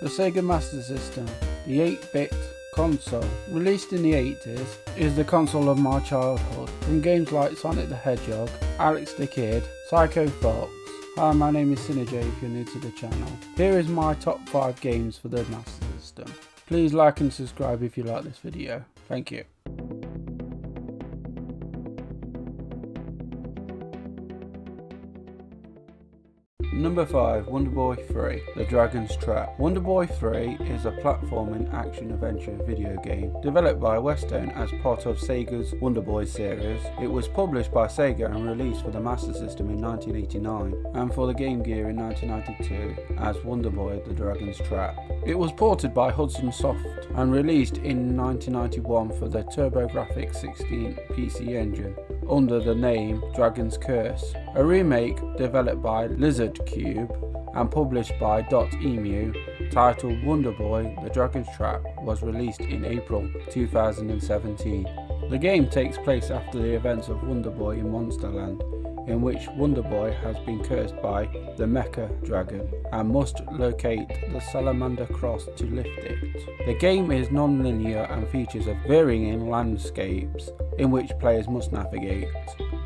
The Sega Master System, the 8-bit console, released in the 80s, is the console of my childhood. From games like Sonic the Hedgehog, Alex the Kid, Psycho Fox. Hi, my name is Synergy if you're new to the channel. Here is my top 5 games for the Master System. Please like and subscribe if you like this video. Thank you. Number 5, Wonder Boy 3, The Dragon's Trap. Wonder Boy 3 is a platforming action-adventure video game developed by Western as part of Sega's Wonder Boy series. It was published by Sega and released for the Master System in 1989 and for the Game Gear in 1992 as Wonder Boy The Dragon's Trap. It was ported by Hudson Soft and released in 1991 for the TurboGrafx-16 PC engine under the name Dragon's Curse. A remake developed by Lizard Cube and published by .emu titled Wonder Boy The Dragon's Trap was released in April 2017. The game takes place after the events of Wonder Boy in Monsterland, in which Wonder Boy has been cursed by the Mecha Dragon and must locate the Salamander Cross to lift it. The game is non-linear and features a varying landscapes in which players must navigate.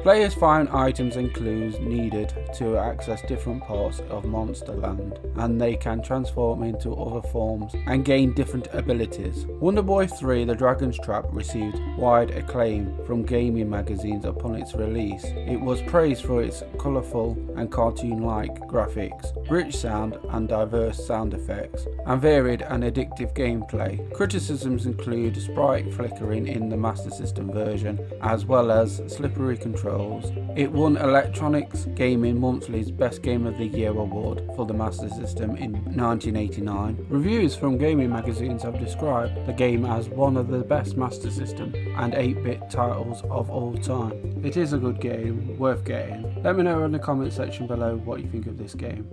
Players find items and clues needed to access different parts of Monsterland, and they can transform into other forms and gain different abilities. Wonder Boy 3 The Dragon's Trap received wide acclaim from gaming magazines upon its release. It was praised for its colourful and cartoon-like graphics, rich sound and diverse sound effects, and varied and addictive gameplay. Criticisms include sprite flickering in the Master System version, as well as slippery controls. It won Electronics Gaming Monthly's Best Game of the Year award for the Master System in 1989. Reviews from gaming magazines have described the game as one of the best Master System and 8-bit titles of all time. It is a good game, worth getting. Let me know in the comment section below what you think of this game.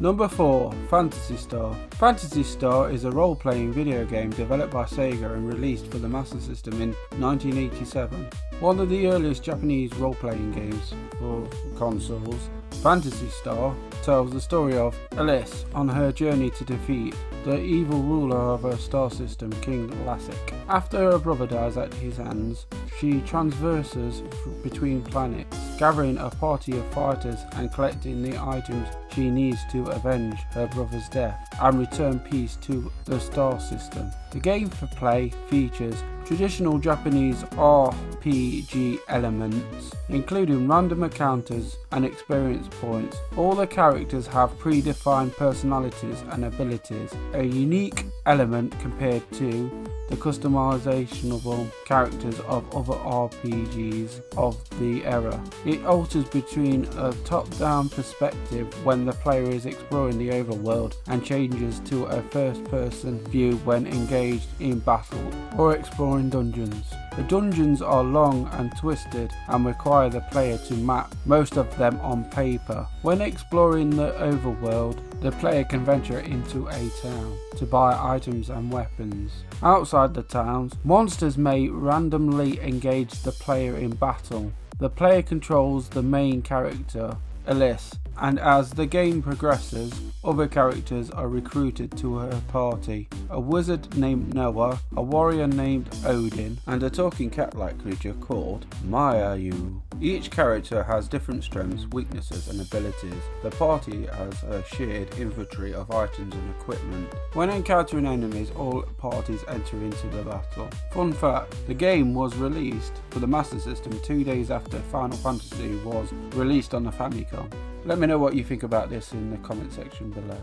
Number 4, Phantasy Star. Phantasy Star is a role-playing video game developed by Sega and released for the Master System in 1987. One of the earliest Japanese role-playing games for consoles, Phantasy Star tells the story of Alice on her journey to defeat the evil ruler of her star system, King Lassic. After her brother dies at his hands, she traverses between planets, gathering a party of fighters and collecting the items she needs to avenge her brother's death and return peace to the star system. The game for play features traditional Japanese RPG elements, including random encounters and experience points. All the characters have predefined personalities and abilities, a unique element compared to the customizable characters of other RPGs of the era. It alters between a top-down perspective when the player is exploring the overworld and changes to a first-person view when engaged in battle or exploring dungeons. The dungeons are long and twisted and require the player to map most of them on paper. When exploring the overworld, the player can venture into a town to buy items and weapons. Outside the towns, monsters may randomly engage the player in battle. The player controls the main character, Alice, and as the game progresses, other characters are recruited to her party. A wizard named Noah, a warrior named Odin, and a talking cat-like creature called Mayayu. Each character has different strengths, weaknesses and abilities. The party has a shared inventory of items and equipment. When encountering enemies, all parties enter into the battle. Fun fact, the game was released for the Master System 2 days after Final Fantasy was released on the Famicom. Let me know what you think about this in the comment section below.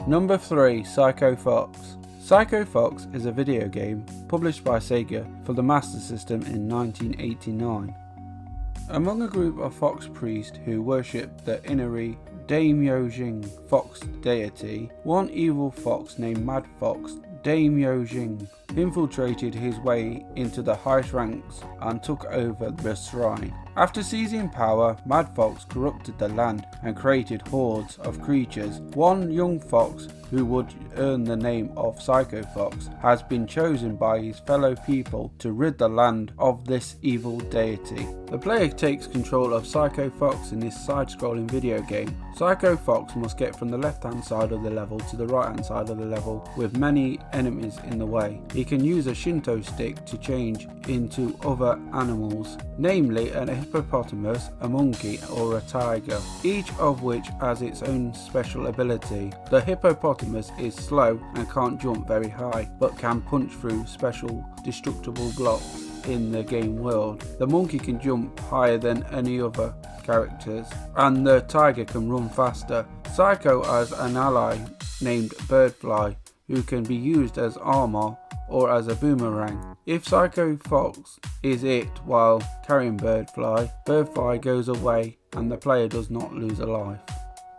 Number 3, Psycho Fox. Psycho Fox is a video game published by Sega for the Master System in 1989. Among a group of fox priests who worship the Inari Daimyo-jin fox deity, one evil fox named Mad Fox Daimyo-jin infiltrated his way into the highest ranks and took over the shrine. After seizing power, Mad Fox corrupted the land and created hordes of creatures. One young fox, who would earn the name of Psycho Fox, has been chosen by his fellow people to rid the land of this evil deity. The player takes control of Psycho Fox in this side-scrolling video game. Psycho Fox must get from the left-hand side of the level to the right-hand side of the level with many enemies in the way. He can use a Shinto stick to change into other animals, namely a hippopotamus, a monkey or a tiger, each of which has its own special ability. The hippopotamus is slow and can't jump very high, but can punch through special destructible blocks in the game world. The monkey can jump higher than any other characters, and the tiger can run faster. Psycho has an ally named Birdfly, who can be used as armor or as a boomerang. If Psycho Fox is hit while carrying Birdfly, Birdfly goes away and the player does not lose a life.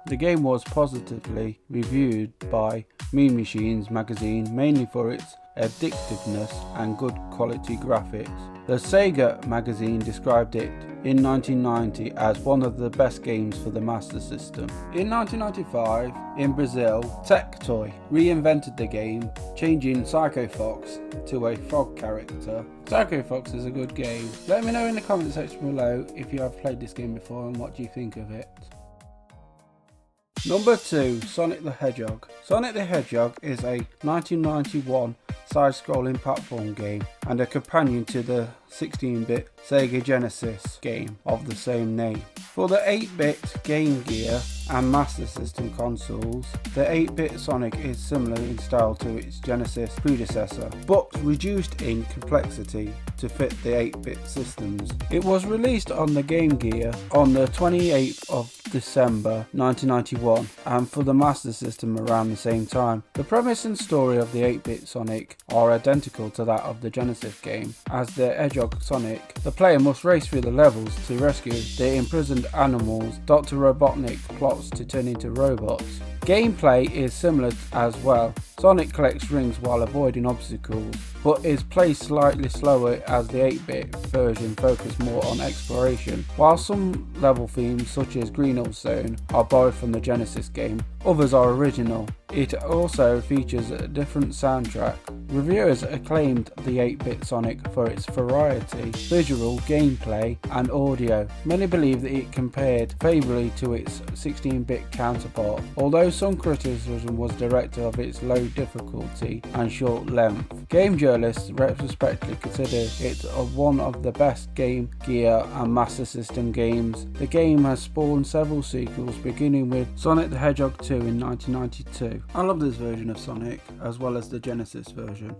The game was positively reviewed by Mean Machines magazine, mainly for its addictiveness and good quality graphics. The Sega magazine described it in 1990 as one of the best games for the Master System. In 1995, in Brazil, Tectoy reinvented the game, changing Psycho Fox to a frog character. Psycho Fox is a good game. Let me know in the comment section below if you have played this game before and what you think of it. Number 2, Sonic the Hedgehog. Sonic the Hedgehog is a 1991 side-scrolling platform game and a companion to the 16-bit Sega Genesis game of the same name. For the 8-bit Game Gear and Master System consoles, the 8-bit Sonic is similar in style to its Genesis predecessor, but reduced in complexity to fit the 8-bit systems. It was released on the Game Gear on the 28th of December 1991 and for the Master System around the same time. The premise and story of the 8-bit Sonic are identical to that of the Genesis game. As the Hedgehog Sonic, the player must race through the levels to rescue the imprisoned animals. Dr. Robotnik plots to turn into robots. Gameplay is similar as well. Sonic collects rings while avoiding obstacles, but is played slightly slower as the 8-bit version focused more on exploration. While some level themes such as Green Hill Zone are borrowed from the Genesis game, others are original. It also features a different soundtrack. Reviewers acclaimed the 8-bit Sonic for its variety, visual, gameplay and audio. Many believe that it compared favourably to its 16-bit counterpart, although some criticism was directed of its low difficulty and short length. Game journalists retrospectively consider it one of the best Game Gear and Master System games. The game has spawned several sequels, beginning with Sonic the Hedgehog 2 in 1992. I love this version of Sonic, as well as the Genesis version.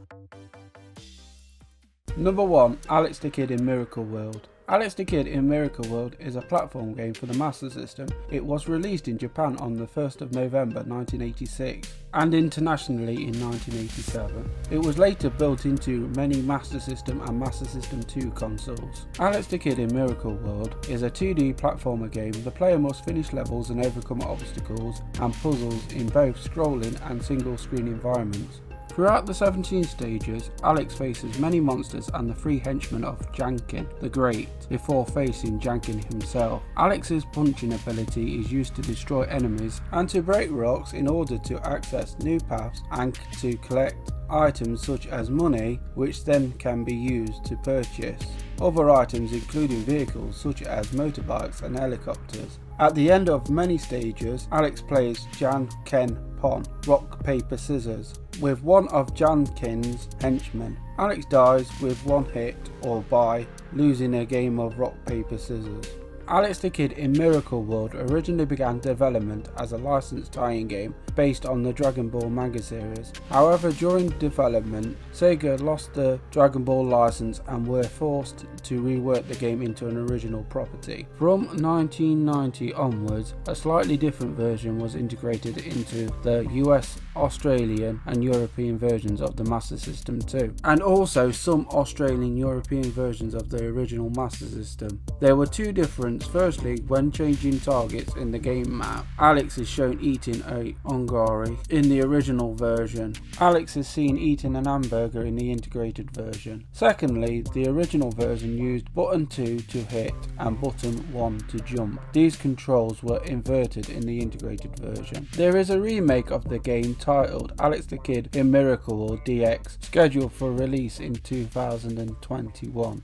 Number 1, Alex the Kid in Miracle World. Alex the Kid in Miracle World is a platform game for the Master System. It was released in Japan on the 1st of November 1986 and internationally in 1987. It was later built into many Master System and Master System 2 consoles. Alex the Kid in Miracle World is a 2D platformer game. The player must finish levels and overcome obstacles and puzzles in both scrolling and single screen environments. Throughout the 17 stages, Alex faces many monsters and the 3 henchmen of Jankin the Great before facing Jankin himself. Alex's punching ability is used to destroy enemies and to break rocks in order to access new paths and to collect items such as money, which then can be used to purchase other items including vehicles such as motorbikes and helicopters. At the end of many stages, Alex plays Jan Ken Pon, rock paper scissors, with one of Jankin's henchmen. Alex dies with one hit or by losing a game of rock paper scissors. Alex the Kid in Miracle World originally began development as a licensed tie-in game based on the Dragon Ball manga series. However, during development, Sega lost the Dragon Ball license and were forced to rework the game into an original property. From 1990 onwards, a slightly different version was integrated into the US, Australian and European versions of the Master System 2, and also some Australian European versions of the original Master System. There were 2 different difference. Firstly, when changing targets in the game map, Alex is shown eating a ongari in the original version. Alex is seen eating an hamburger in the integrated version. Secondly, the original version used button 2 to hit and button 1 to jump. These controls were inverted in the integrated version. There is a remake of the game titled Alex the Kid in Miracle or DX, scheduled for release in 2021.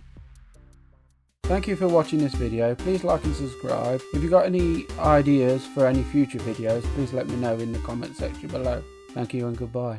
Thank you for watching this video. Please like and subscribe. If you've got any ideas for any future videos, please let me know in the comment section below. Thank you and goodbye.